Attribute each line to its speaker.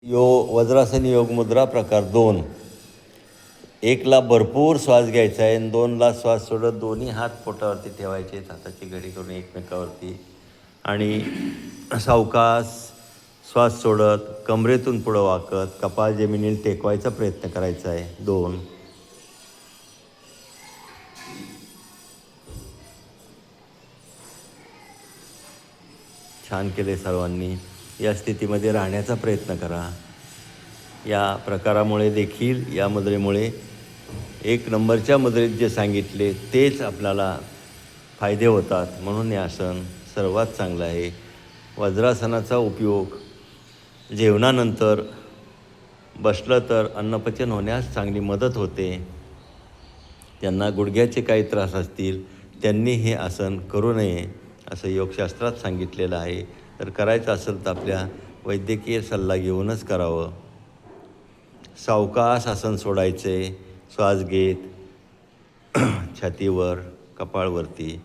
Speaker 1: वज्रासन योग मुद्रा प्रकार 2. 1ला भरपूर श्वास घ्यायचा आहे आणि 2ला श्वास सोडत दोन्ही हात पोटावरती ठेवायचे, हाताची घडी करून एकमेकावरती आणि सावकाश श्वास सोडत कमरेतून पुढं वाकत कपाळ जमिनीला टेकवायचा प्रयत्न करायचा आहे. 2. छान केले सर्वांनी. या स्थितीमध्ये राहण्याचा प्रयत्न करा. या प्रकारामुळे देखील, या मुद्रेमुळे 1 नंबरच्या मुद्रेत जे सांगितले तेच आपल्याला फायदे होतात. म्हणून हे आसन सर्वात चांगलं आहे. वज्रासनाचा उपयोग जेवणानंतर बसलं तर अन्नपचन होण्यास चांगली मदत होते. ज्यांना गुडघ्याचे काही त्रास असतील त्यांनी हे आसन करू नये असं योगशास्त्रात सांगितलेलं आहे. तर करायचं असेल तर आपल्या वैद्यकीय सल्ला घेऊनच करावं. सावकाश आसन सोडायचे, श्वास घेत छातीवर, कपाळवरती